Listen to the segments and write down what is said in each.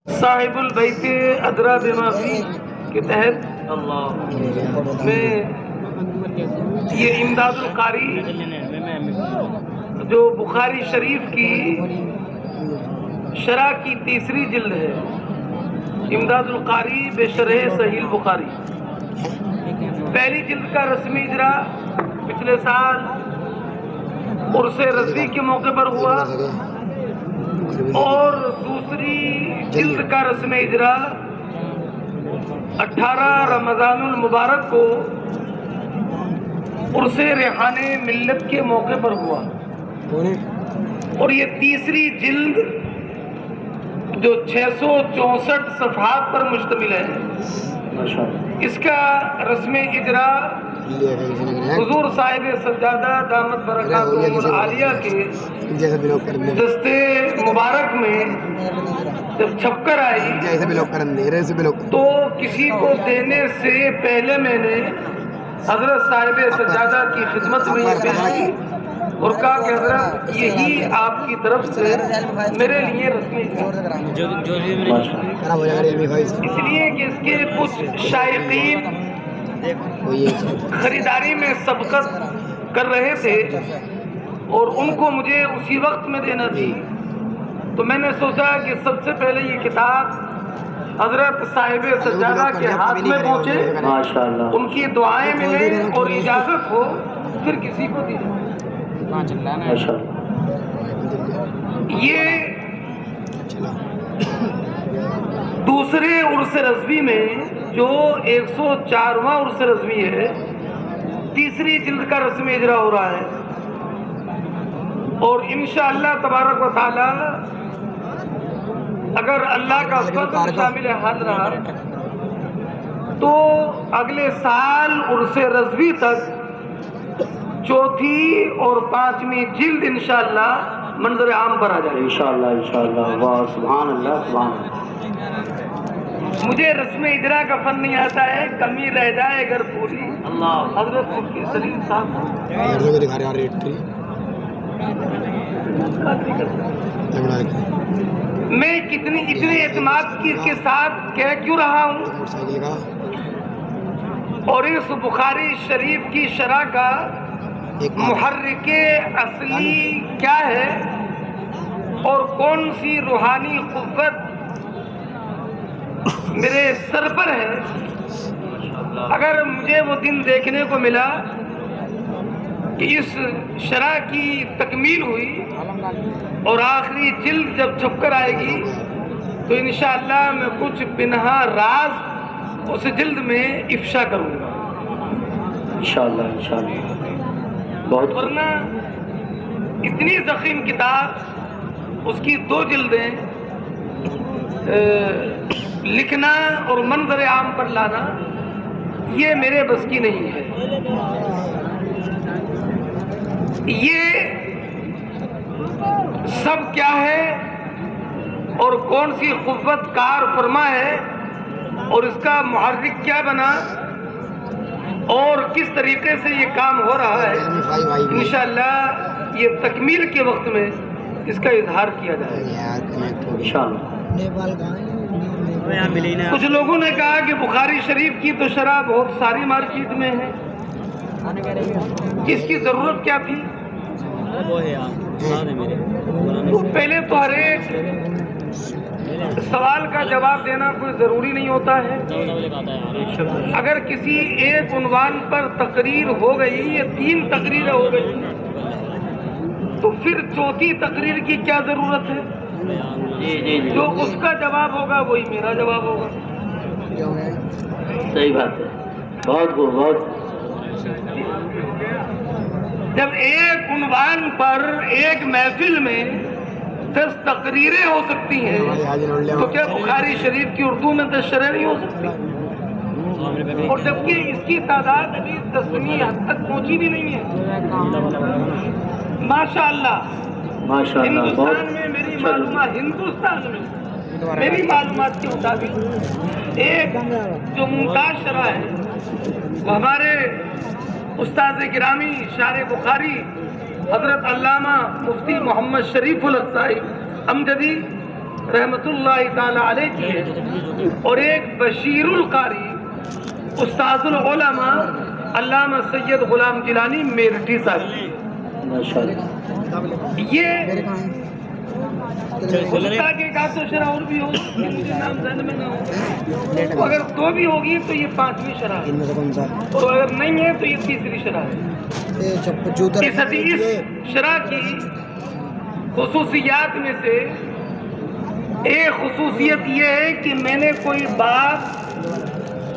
صاحب البیت ادرا بما فی کے تحت میں یہ امداد القاری جو بخاری شریف کی شرح کی تیسری جلد ہے، امداد القاری بشرح صحیح البخاری، پہلی جلد کا رسمی اجرا پچھلے سال عرس رضوی کے موقع پر ہوا اور دوسری جلد کا رسم اجرا 18 رمضان المبارک کو عرس ریحان ملت کے موقع پر ہوا، اور یہ تیسری جلد جو 664 صفحات پر مشتمل ہے، اس کا رسم اجرا حضور صاحب سجادہ دامت برکاتہم العالیہ کے دستے مبارک میں جب چھپ کر آئی تو کسی کو دینے سے پہلے میں نے حضرت صاحب سجادہ کی خدمت میں یہ پیش کی اور کہا کہ حضرت یہی آپ کی طرف سے میرے لیے رسمی ہے، اس لیے کہ اس کے کچھ شائقین خریداری میں سبقت کر رہے تھے اور ان کو مجھے اسی وقت میں دینا تھی، تو میں نے سوچا کہ سب سے پہلے یہ کتاب حضرت صاحب سجادہ کے ہاتھ میں پہنچے، ان کی دعائیں ملیں اور اجازت ہو پھر کسی کو دی جائے۔ یہ دوسرے عرس رضوی میں جو 104واں عرس رضوی ہے، تیسری جلد کا رسم اجرا ہو رہا ہے، اور انشاءاللہ تبارک و تعالی اگر اللہ کا فضل شامل حال رہا تو اگلے سال عرس رضوی تک چوتھی اور پانچویں جلد انشاءاللہ منظر عام پر آ جائے انشاءاللہ۔ واہ سبحان اللہ سبحان اللہ۔ مجھے رسم اجرا کا فن نہیں آتا ہے، کمی رہ جائے اگر پوری اللہ حضرت مفتی سلیم صاحب میں اتنے اعتماد کے ساتھ کہہ کیوں رہا ہوں، اور اس بخاری شریف کی شرح کا محرک اصلی کیا ہے اور کون سی روحانی قوت میرے سر پر ہے، اگر مجھے وہ دن دیکھنے کو ملا کہ اس شرح کی تکمیل ہوئی اور آخری جلد جب چھپ کر آئے گی تو انشاءاللہ میں کچھ پنہا راز اس جلد میں افشا کروں گا انشاءاللہ بہت، ورنہ اتنی ضخیم کتاب اس کی 2 جلدیں لکھنا اور منظر عام پر لانا یہ میرے بس کی نہیں ہے۔ یہ سب کیا ہے اور کون سی قوت کار فرما ہے اور اس کا محرک کیا بنا اور کس طریقے سے یہ کام ہو رہا ہے، انشاءاللہ یہ تکمیل کے وقت میں اس کا اظہار کیا جائے انشاءاللہ۔ کچھ لوگوں نے کہا کہ بخاری شریف کی تو شرح بہت ساری مارکیٹ میں ہے، اس کی ضرورت کیا تھی؟ تو پہلے تو ہر ایک سوال کا جواب دینا کوئی ضروری نہیں ہوتا ہے، اگر کسی ایک عنوان پر تقریر ہو گئی یا 3 تقریریں ہو گئی تو پھر چوتھی تقریر کی کیا ضرورت ہے؟ جو اس کا جواب ہوگا وہی میرا جواب ہوگا۔ صحیح بات ہے، بہت بہت۔ جب ایک عنوان پر ایک محفل میں 10 تقریریں ہو سکتی ہیں تو کیا بخاری شریف کی اردو میں 10 شرح نہیں ہو سکتی؟ اور جبکہ اس کی تعداد ابھی 10ویں حد تک پہنچی بھی نہیں ہے۔ ماشاءاللہ ہندوستان میں میری معلومات کے مطابق ایک جو ممتاز شرح ہے وہ ہمارے استاد گرامی شارح بخاری حضرت علامہ مفتی محمد شریف الحق صاحب امجدی رحمت اللہ تعالی علیہ کی ہے، اور ایک بشیر القاری استاذ العلماء علامہ سید غلام جیلانی میرٹھی صاحب کی ہے۔ یہ خدا کے ایک آدھ تو شرح اور بھی ہوگی، مجھے نام ذہن میں نہ ہو، اگر دو بھی ہوگی تو یہ 5ویں شرح ہے، اور اگر نہیں ہے تو یہ 3ری شرح ہے۔ اس حدیث شرح کی خصوصیات میں سے ایک خصوصیت یہ ہے کہ میں نے کوئی باب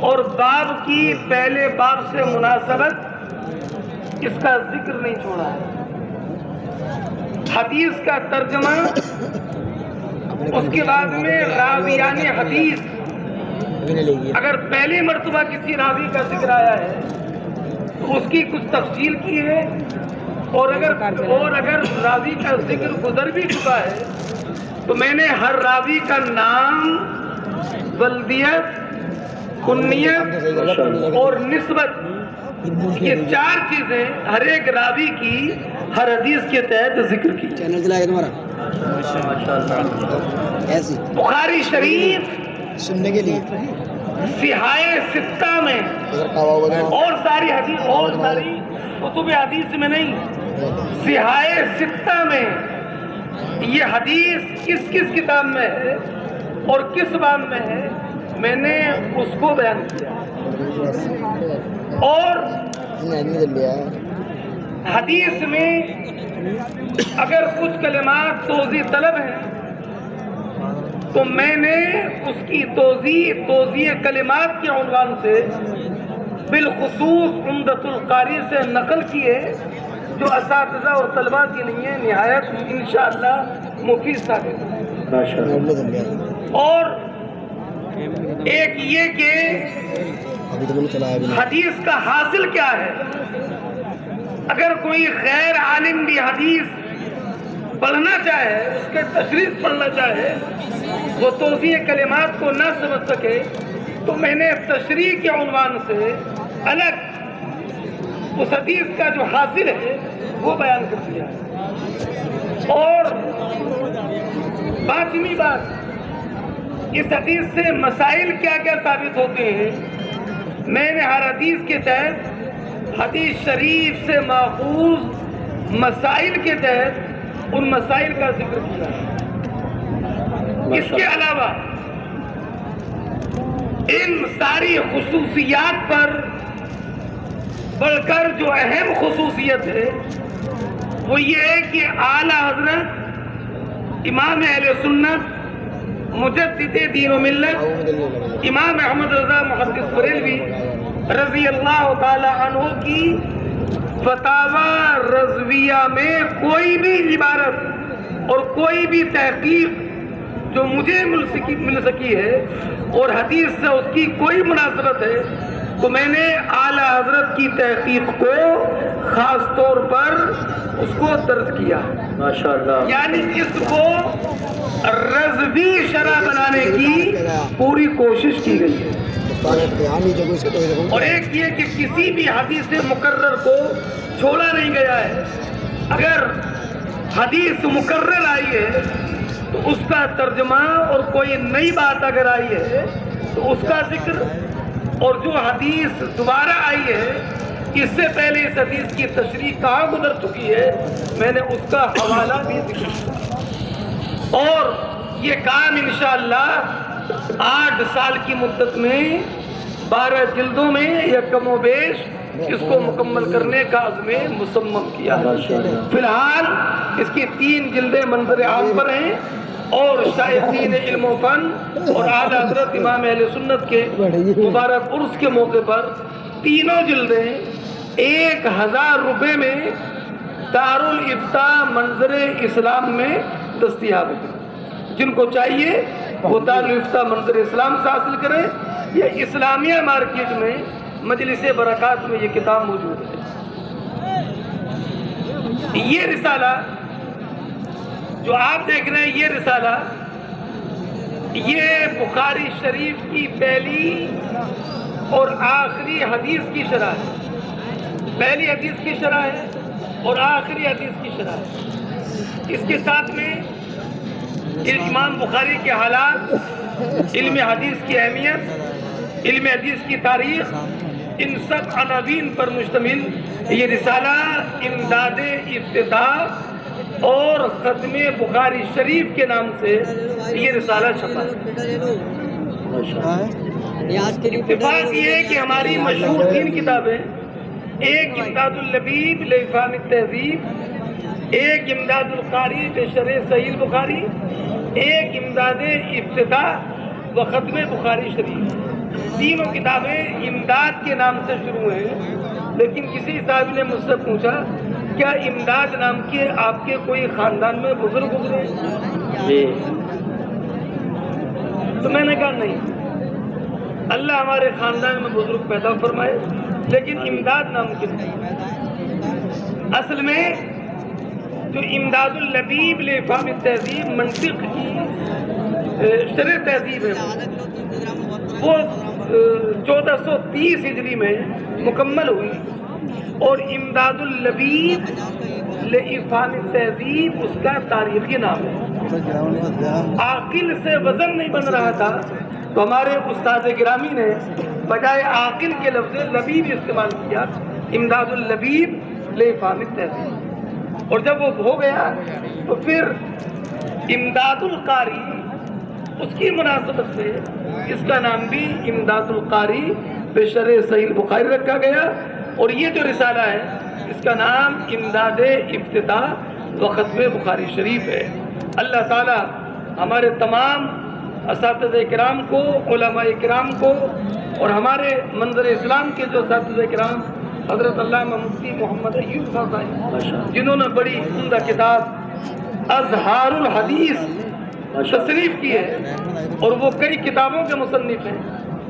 اور باب کی پہلے باب سے مناسبت اس کا ذکر نہیں چھوڑا ہے۔ حدیث کا ترجمہ، اس کے بعد میں راویان حدیث، اگر پہلی مرتبہ کسی راوی کا ذکر آیا ہے تو اس کی کچھ تفصیل کی ہے، اور اگر راوی کا ذکر گزر بھی چکا ہے تو میں نے ہر راوی کا نام، بلدیت، کنیت اور نسبت، یہ 4 چیزیں ہر ایک راوی کی ہر حدیث کے تحت ذکر کی۔ چینل چلائے تمہارا ایسی بخاری شریف سننے کے لیے صحاح 6 میں اور ساری حدیث، اور ساری کتب حدیث میں نہیں، صحاح 6 میں یہ حدیث کس کس کتاب میں ہے اور کس باب میں ہے، میں نے اس کو بیان کیا۔ اور حدیث میں اگر کچھ کلمات توضیح طلب ہیں تو میں نے اس کی توضیح کلمات کے عنوان سے بالخصوص عمدۃ القاری سے نقل کی ہے، جو اساتذہ اور طلباء کی نہیں ہے، نہایت انشاءاللہ مفید ثابت ہے۔ اور ایک یہ کہ حدیث کا حاصل کیا ہے، اگر کوئی غیر عالم بھی حدیث پڑھنا چاہے، اس کے تشریح پڑھنا چاہے، وہ توضیح کلمات کو نہ سمجھ سکے تو میں نے تشریح کے عنوان سے الگ اس حدیث کا جو حاصل ہے وہ بیان کر دیا۔ اور 5ویں بات، اس حدیث سے مسائل کیا کیا ثابت ہوتے ہیں، میں نے ہر حدیث کے تحت حدیث شریف سے ماخوذ مسائل کے تحت ان مسائل کا ذکر کیا۔ اس کے علاوہ ان ساری خصوصیات پر بڑھ کر جو اہم خصوصیت ہے وہ یہ ہے کہ اعلیٰ حضرت امام اہل سنت مجدد دین و ملت امام احمد رضا محدث بریلوی رضی اللہ تعالی عنہ کی فتاوی رضویہ میں کوئی بھی عبارت اور کوئی بھی تحقیق جو مجھے مل سکی ہے اور حدیث سے اس کی کوئی مناسبت ہے تو میں نے اعلیٰ حضرت کی تحقیق کو خاص طور پر اس کو درج کیا، ماشاءاللہ، یعنی اس کو رضوی شرح بنانے کی پوری کوشش کی گئی ہے۔ اور ایک یہ کہ کسی بھی حدیث مقرر کو چھوڑا نہیں گیا ہے، اگر حدیث مقرر آئی ہے تو اس کا ترجمہ اور کوئی نئی بات اگر آئی ہے تو اس کا ذکر، اور جو حدیث دوبارہ آئی ہے اس سے پہلے اس حدیث کی تشریح کہاں گزر چکی ہے میں نے اس کا حوالہ بھی ذکر کیا۔ اور یہ کام انشاءاللہ 8 سال کی مدت میں 12 جلدوں میں یا کم و بیش اس کو مکمل کرنے کا عزم مصمم کیا ہے۔ فی الحال اس کی 3 جلدیں منظر عام پر ہیں، اور شائقین علم و فن اور اعلیٰ حضرت امام اہل سنت کے مبارک عرس کے موقع پر تینوں جلدیں 1000 روپے میں دارالافتاء منظر اسلام میں دستیاب ہیں۔ جن کو چاہیے وہ دارالافتاء منظر اسلام سے حاصل کریں، یا اسلامیہ مارکیٹ میں مجلس برکات میں یہ کتاب موجود ہے۔ یہ رسالہ جو آپ دیکھ رہے ہیں، یہ رسالہ یہ بخاری شریف کی پہلی اور آخری حدیث کی شرح ہے، پہلی حدیث کی شرح ہے اور آخری حدیث کی شرح ہے۔ اس کے ساتھ میں امام بخاری کے حالات، علم حدیث کی اہمیت، علم حدیث کی تاریخ، ان سب عناوین پر مشتمل یہ رسالہ امداد افتتاح اور ختم بخاری شریف کے نام سے یہ رسالہ چھپا ہے۔ اتفاق یہ ہے کہ ہماری مشہور 3 کتابیں، ایک امداد اللبیب لافہام التہذیب، ایک امداد القاری بشرح صحیح البخاری، ایک امداد افتتاح و ختم بخاری شریف، تینوں کتابیں امداد کے نام سے شروع ہیں۔ لیکن کسی صاحب نے مجھ سے پوچھا کیا امداد نام کے آپ کے کوئی خاندان میں بزرگ گزرے؟ تو میں نے کہا نہیں، اللہ ہمارے خاندان میں بزرگ پیدا فرمائے، لیکن امداد نام کے نہیں۔ اصل میں جو امداد اللبیب لافہام التہذیب منطق کی شرح تہذیب ہے، وہ 1430 ہجری میں مکمل ہوئی، اور امداد اللبیب لافہام التہذیب اس کا تاریخی نام ہے۔ عاقل سے وزن نہیں بن رہا تھا تو ہمارے استاد گرامی نے بجائے عاقل کے لفظ لبیب استعمال کیا، امداد اللبیب لافہام التہذیب، اور جب وہ ہو گیا تو پھر امداد القاری اس کی مناسبت سے اس کا نام بھی امداد القاری بشرح صحیح البخاری رکھا گیا، اور یہ جو رسالہ ہے اس کا نام امداد افتتاح و ختم بخاری شریف ہے۔ اللہ تعالی ہمارے تمام اساتذہ کرام کو، علماء کرام کو، اور ہمارے منظر اسلام کے جو اساتذہ کرام حضرت علامہ مفتی محمد ایوب صاحب جنہوں نے بڑی عمدہ کتاب اظہار الحدیث تصنیف کی ہے، اور وہ کئی کتابوں کے مصنف ہیں،